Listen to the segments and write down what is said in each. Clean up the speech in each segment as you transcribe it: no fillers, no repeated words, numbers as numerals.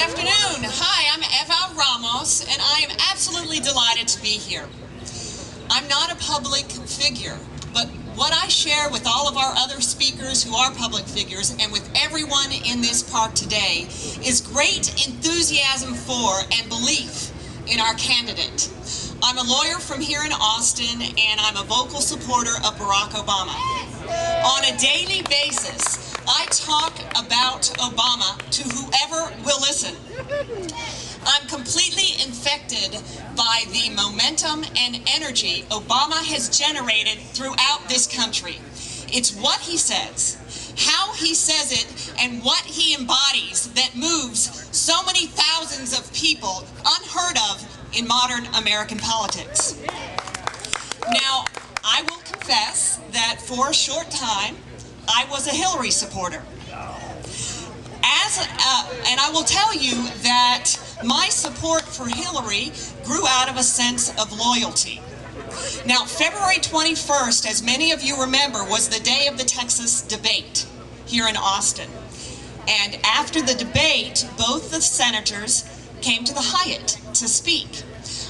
afternoon. Hi, I'm Eva Ramos, and I am absolutely delighted to be here. I'm not a public figure, but what I share with all of our other speakers who are public figures and with everyone in this park today is great enthusiasm for and belief in our candidate. I'm a lawyer from here in Austin, and I'm a vocal supporter of Barack Obama. On a daily basis, I talk about Obama to whoever will listen. I'm completely infected by the momentum and energy Obama has generated throughout this country. It's what he says, how he says it, and what he embodies that moves so many thousands of people unheard of in modern American politics. Now, I will confess that for a short time, I was a Hillary supporter. And I will tell you that my support for Hillary grew out of a sense of loyalty. Now, February 21st, as many of you remember, was the day of the Texas debate here in Austin. And after the debate, both the senators came to the Hyatt to speak.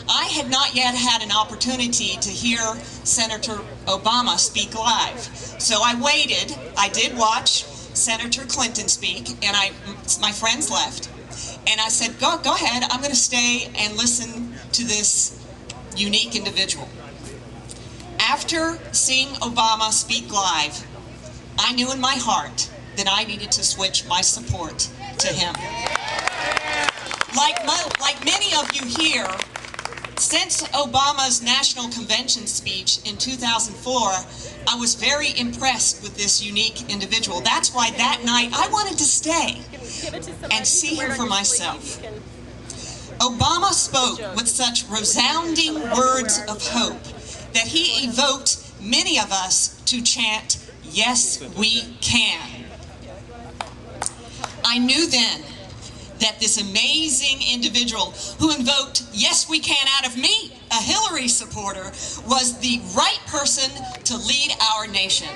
I had not yet had an opportunity to hear Senator Obama speak live. So I waited. I did watch Senator Clinton speak, and my friends left. And I said, go ahead, I'm going to stay and listen to this unique individual. After seeing Obama speak live, I knew in my heart that I needed to switch my support to him. Like many of you here, since Obama's National Convention speech in 2004, I was very impressed with this unique individual. That's why that night I wanted to stay and see him for myself. Obama spoke with such resounding words of hope that he evoked many of us to chant, "Yes, we can." I knew then that this amazing individual who invoked "Yes, we can" out of me, a Hillary supporter, was the right person to lead our nation.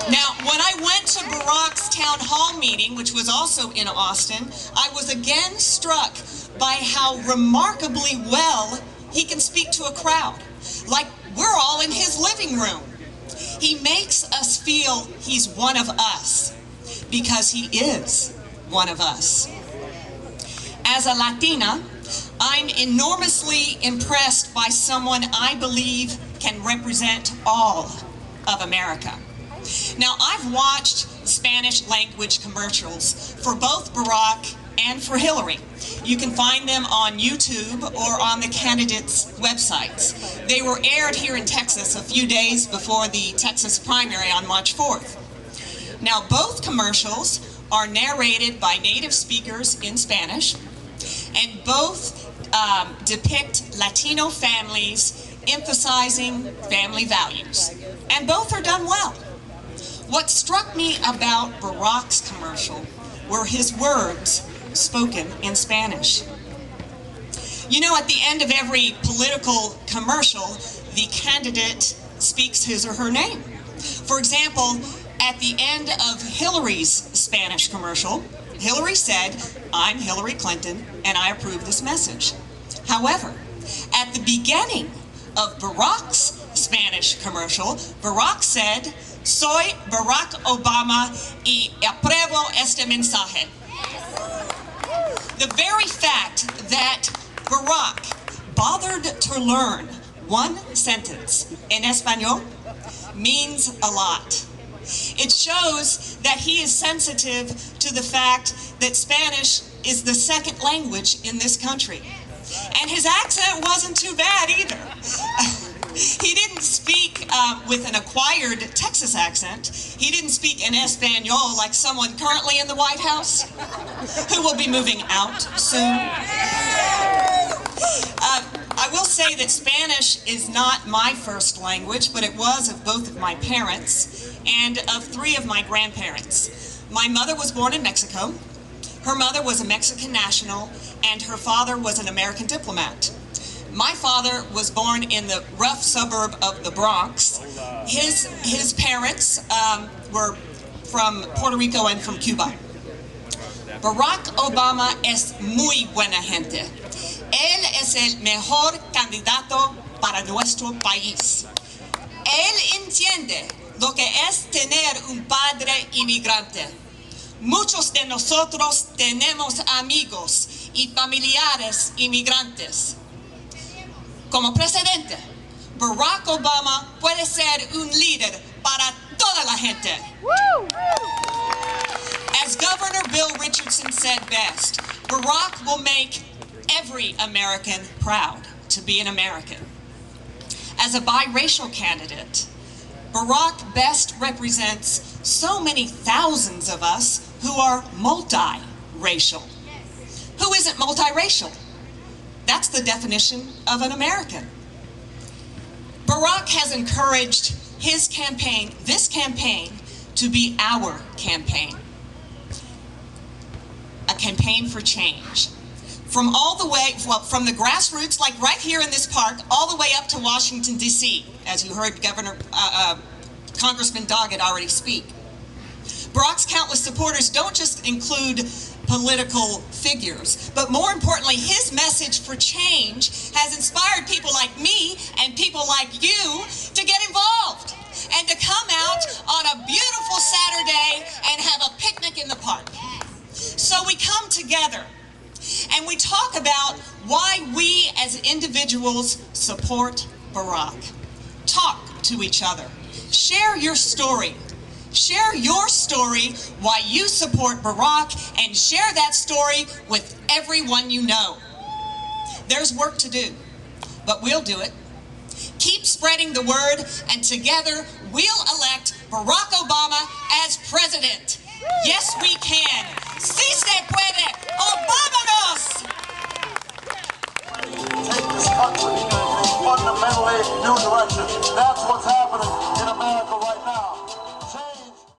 Now, when I went to Barack's town hall meeting, which was also in Austin, I was again struck by how remarkably well he can speak to a crowd, like we're all in his living room. He makes us feel he's one of us, because he is one of us. As a Latina, I'm enormously impressed by someone I believe can represent all of America. Now, I've watched Spanish language commercials for both Barack and for Hillary. You can find them on YouTube or on the candidates' websites. They were aired here in Texas a few days before the Texas primary on March 4th. Now, both commercials are narrated by native speakers in Spanish, and both depict Latino families emphasizing family values, and both are done well. What struck me about Barack's commercial were his words spoken in Spanish. You know, at the end of every political commercial, the candidate speaks his or her name. For example, at the end of Hillary's Spanish commercial, Hillary said, "I'm Hillary Clinton, and I approve this message." However, at the beginning of Barack's Spanish commercial, Barack said, "Soy Barack Obama y apruebo este mensaje." The very fact that Barack bothered to learn one sentence in Espanol means a lot. It shows that he is sensitive to the fact that Spanish is the second language in this country. And his accent wasn't too bad either. He didn't speak with an acquired Texas accent. He didn't speak in Espanol like someone currently in the White House, who will be moving out soon. I will say that Spanish is not my first language, but it was of both of my parents and of three of my grandparents. My mother was born in Mexico. Her mother was a Mexican national, and her father was an American diplomat. My father was born in the rough suburb of the Bronx. His parents were from Puerto Rico and from Cuba. Barack Obama es muy buena gente. Él es el mejor candidato para nuestro país. Él entiende lo que es tener un padre inmigrante. Muchos de nosotros tenemos amigos y familiares inmigrantes. Como presidente, Barack Obama puede ser un líder para toda la gente. As Governor Bill Richardson said best, Barack will make every American proud to be an American. As a biracial candidate, Barack best represents so many thousands of us who are multiracial. Who isn't multiracial? That's the definition of an American. Barack has encouraged his campaign, this campaign, to be our campaign. A campaign for change. From all the way, well, from the grassroots, like right here in this park, all the way up to Washington, D.C., as you heard Congressman Doggett already speak. Barack's countless supporters don't just include political figures, but more importantly, his message for change has inspired people like me and people like you to get involved and to come out on a beautiful Saturday and have a picnic in the park. So we come together and we talk about why we as individuals support Barack. Talk to each other. Share your story. Share your story why you support Barack and share that story with everyone you know. There's work to do, but we'll do it. Keep spreading the word, and together we'll elect Barack Obama as president. Yes, we can. Sí se puede. ¡Obámonos! Take this country in a fundamentally new direction. That's